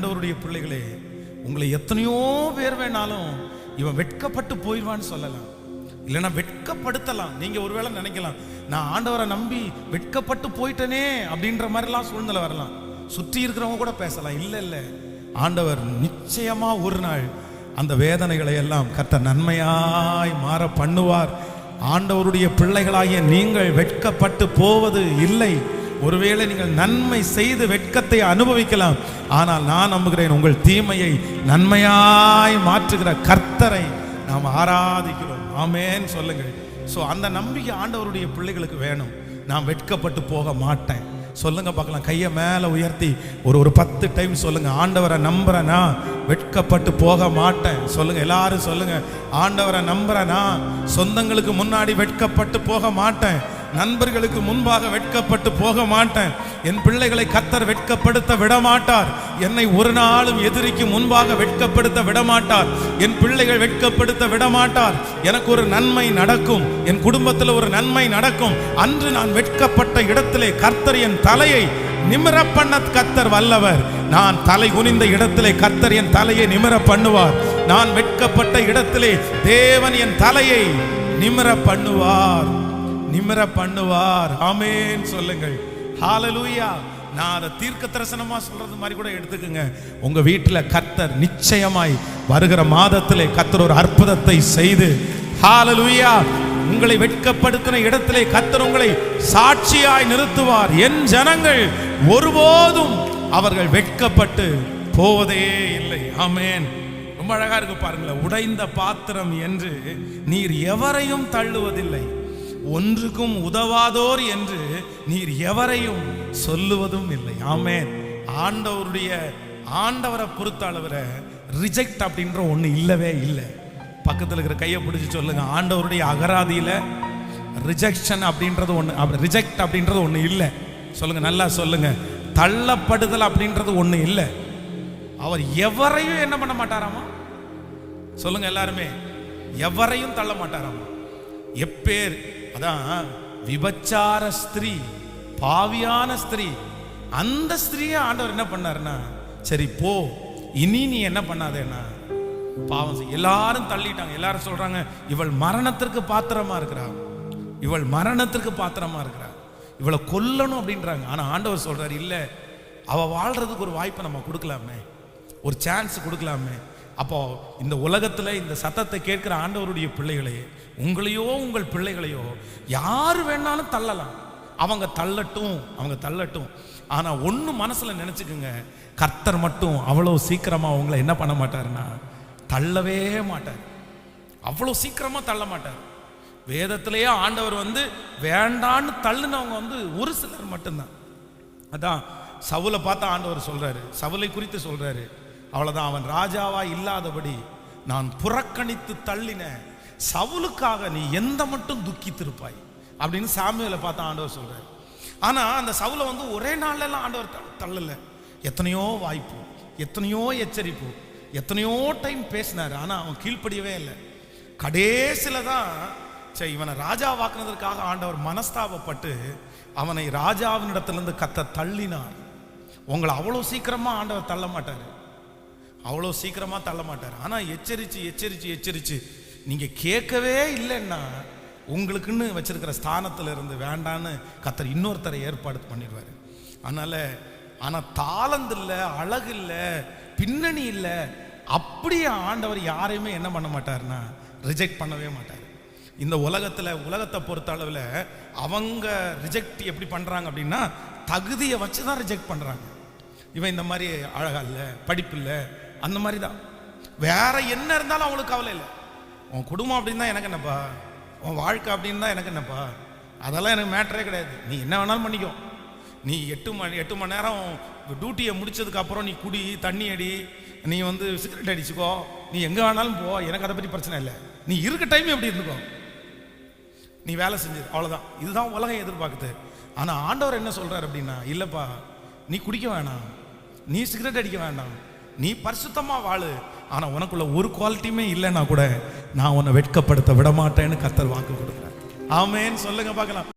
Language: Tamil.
ஆண்டவருடைய பிள்ளைகளே, உங்களை எத்தனையோ பேர் வேணாலும் இவன் வெட்கப்பட்டு போயிடுவான்னு சொல்லலாம், இல்லைன்னா வெட்கப்படுத்தலாம். நீங்க ஒருவேளை நினைக்கலாம், நான் ஆண்டவரை நம்பி வெட்கப்பட்டு போயிட்டனே அப்படின்ற மாதிரிலாம் சூழ்நிலை வரலாம். சுற்றி இருக்கிறவங்க கூட பேசலாம். இல்லை, ஆண்டவர் நிச்சயமா ஒரு நாள் அந்த வேதனைகளை எல்லாம் கர்த்தர் நன்மையாய் மாற பண்ணுவார். ஆண்டவருடைய பிள்ளைகளாகிய நீங்கள் வெட்கப்பட்டு போவது இல்லை. ஒருவேளை நீங்கள் நன்மை செய்து வெட்கத்தை அனுபவிக்கலாம், ஆனால் நான் நம்புகிறேன் உங்கள் தீமையை நன்மையாய் மாற்றுகிற கர்த்தரை நாம் ஆராதிக்கிறோம். ஆமென் சொல்லுங்கள். ஸோ அந்த நம்பிக்கை ஆண்டவருடைய பிள்ளைகளுக்கு வேணும். நான் வெட்கப்பட்டு போக மாட்டேன். சொல்லுங்க பார்க்கலாம், கையை மேலே உயர்த்தி ஒரு 10 டைம் சொல்லுங்க, ஆண்டவரை நம்புறேனா வெட்கப்பட்டு போக மாட்டேன். சொல்லுங்க, எல்லாரும் சொல்லுங்க, ஆண்டவரை நம்புறேனா சொந்தங்களுக்கு முன்னாடி வெட்கப்பட்டு போக மாட்டேன், நண்பர்களுக்கு முன்பாக வெட்கப்பட்டு போக மாட்டேன், என் பிள்ளைகளை கர்த்தர் வெட்கப்படுத்த விடமாட்டார், என்னை ஒரு நாளும் எதிரிக்கு முன்பாக வெட்கப்படுத்த விடமாட்டார், என் பிள்ளைகள் வெட்கப்படுத்த விடமாட்டார். எனக்கு ஒரு நன்மை நடக்கும், என் குடும்பத்தில் ஒரு நன்மை நடக்கும். அன்று நான் வெட்கப்பட்ட இடத்திலே கர்த்தர் என் தலையை நிமிர பண்ண கர்த்தர் வல்லவர். நான் தலை குனிந்த இடத்திலே கர்த்தர் என் தலையை நிமிர பண்ணுவார். நான் வெட்கப்பட்ட இடத்திலே தேவன் என் தலையை நிமிர பண்ணுவார், நிமிர பண்ணுவார். ஆமென் சொல்லுங்கள். ஹalleluya. நான் அதை தீர்க்க தரிசனமா சொல்றது மாதிரி கூட எடுத்துக்கங்க. உங்க வீட்டில் கர்த்தர் நிச்சயமாய் வருகிற மாதத்திலே கர்த்தர் ஒரு அற்புதத்தை செய்து, ஹalleluya, உங்களை வெட்கப்படுத்தின இடத்திலே கர்த்தர் உங்களை சாட்சியாய் நிறுத்துவார். என் ஜனங்கள் ஒருபோதும் அவர்கள் வெட்கப்பட்டு போவதே இல்லை. ஆமென். ரொம்ப அழகா இருக்கு பாருங்களேன். உடைந்த பாத்திரம் என்று நீர் எவரையும் தள்ளுவதில்லை, ஒன்றுக்கும் உதவாதோர் என்று நீர் எவரையும் சொல்லுவதும் இல்லை. ஆமென். ஆண்டவரை பொறுத்த அளவுல ரிஜெக்ட் அப்படின்ற ஒண்ணு இல்லவே இல்லை. பக்கத்தில் இருக்கிற கையை பிடிச்சி சொல்லுங்க, ஆண்டவருடைய அகராதியில ரிஜெக்ஷன் அப்படின்றது ஒண்ணு, ரிஜெக்ட் அப்படின்றது ஒண்ணு இல்லை. சொல்லுங்க, நல்லா சொல்லுங்க. தள்ளப்படுதல் அப்படின்றது ஒண்ணு இல்லை. அவர் எவரையும் என்ன பண்ண மாட்டாராமா? சொல்லுங்க எல்லாருமே, எவரையும் தள்ள மாட்டாராமா. எப்பேர், அதான் விபச்சார ஸ்திரீ, பாவியான ஸ்திரீ, அந்த ஸ்திரீயை ஆண்டவர் என்ன பண்ணாருன்னா, சரி போ, இனி நீ என்ன பண்ணாதேன்னா பாவம் செய். எல்லாரும் தள்ளிட்டாங்க. எல்லாரும் சொல்றாங்க, இவள் மரணத்திற்கு பாத்திரமா இருக்கிறா, இவள் மரணத்திற்கு பாத்திரமா இருக்கிறா, இவளை கொல்லணும் அப்படின்றாங்க. ஆனா ஆண்டவர் சொல்றாரு, இல்ல, அவ வாழ்றதுக்கு ஒரு வாய்ப்பை நம்ம கொடுக்கலாமே, ஒரு சான்ஸ் கொடுக்கலாமே. அப்போ இந்த உலகத்துல இந்த சத்தத்தை கேட்கிற ஆண்டவருடைய பிள்ளைகளே, உங்களையோ உங்கள் பிள்ளைகளையோ யாரு வேணாலும் தள்ளலாம். அவங்க தள்ளட்டும். ஆனா ஒண்ணு மனசுல நினைச்சுக்குங்க, கர்த்தர் மட்டும் அவ்வளவு சீக்கிரமா உங்களை என்ன பண்ண மாட்டாருன்னா தள்ளவே மாட்டார். அவ்வளவு சீக்கிரமா தள்ள மாட்டார். வேதத்திலேயே ஆண்டவர் வேண்டான்னு தள்ளுனவங்க ஒரு சிலர் மட்டும்தான். அதான் சவுலை பார்த்து ஆண்டவர் சொல்றாரு, சவுலை குறித்து சொல்றாரு, அவ்வளவுதான், அவன் ராஜாவா இல்லாதபடி நான் புறக்கணித்து தள்ளின சவுலுக்காக நீ எந்த மட்டும் துக்கித்திருப்பாய் அப்படின்னு சாமுவேலை பார்த்து ஆண்டவர் சொல்றாரு. ஆனா அந்த சவுலை ஒரே நாள்ல எல்லாம் ஆண்டவர் தள்ளல. எத்தனையோ வாய்ப்பு, எத்தனையோ எச்சரிப்பு, எத்தனையோ டைம் பேசினாரு. ஆனா அவன் கீழ்ப்படியவே இல்லை. கடைசியில தான் சரி இவனை ராஜாவாக்குனதற்காக ஆண்டவர் மனஸ்தாபப்பட்டு அவனை ராஜாவினிடத்திலிருந்து கர்த்தர் தள்ளினார். உங்களை அவ்வளோ சீக்கிரமா ஆண்டவர் தள்ள மாட்டாரு, அவ்வளோ சீக்கிரமா தள்ள மாட்டார். ஆனா எச்சரிச்சு நீங்க கேட்கவே இல்லைன்னா உங்களுக்குன்னு வச்சிருக்கிற ஸ்தானத்துல இருந்து வேண்டான்னு கர்த்தர் இன்னொருத்தரை ஏற்பாடு பண்ணிடுவாரு. ஆனா தாளந்து இல்லை, அழகு இல்லை, பின்னணி இல்லை, அப்படியே ஆண்டவர் யாரையுமே என்ன பண்ண மாட்டாருன்னா ரிஜெக்ட் பண்ணவே மாட்டார். இந்த உலகத்தை பொறுத்த அளவில் அவங்க ரிஜெக்ட் எப்படி பண்றாங்க அப்படின்னா தகுதியை வச்சுதான் ரிஜெக்ட் பண்றாங்க. இவன் இந்த மாதிரி அழகா இல்லை, படிப்பு இல்லை, அந்த மாதிரி தான். வேற என்ன இருந்தாலும் அவங்களுக்கு கவலை இல்லை. உன் குடும்பம் அப்படின்னு தான் எனக்கு என்னப்பா, உன் வாழ்க்கை அப்படின்னு தான் எனக்கு என்னப்பா, அதெல்லாம் எனக்கு மேட்டரே கிடையாது. நீ என்ன வேணாலும் பண்ணிக்கோ. நீ 8 மணி நேரம் டியூட்டியை முடிச்சதுக்கு அப்புறம் நீ குடி, தண்ணி அடி, நீ சிகரெட் அடிச்சுக்கோ, நீ எங்க வேணாலும் போ, எனக்கு அதை பற்றி பிரச்சனை இல்லை. நீ இருக்க டைம் எப்படி இருந்துக்கோ, நீ வேலை செஞ்சது அவ்வளவுதான். இதுதான் உலகம் எதிர்பார்க்குது. ஆனா ஆண்டவர் என்ன சொல்றாரு அப்படின்னா, இல்லப்பா, நீ குடிக்க வேணாம், நீ சிகரெட் அடிக்க வேண்டாம், நீ பரிசுத்தமா வாழு, ஆனா உனக்குள்ள ஒரு குவாலிட்டியுமே இல்லைன்னா கூட நான் உன்னை வெட்கப்படுத்த விட மாட்டேன்னு கர்த்தர் வாக்கு கொடுக்குறேன். ஆமென் சொல்லுங்க பார்க்கலாம்.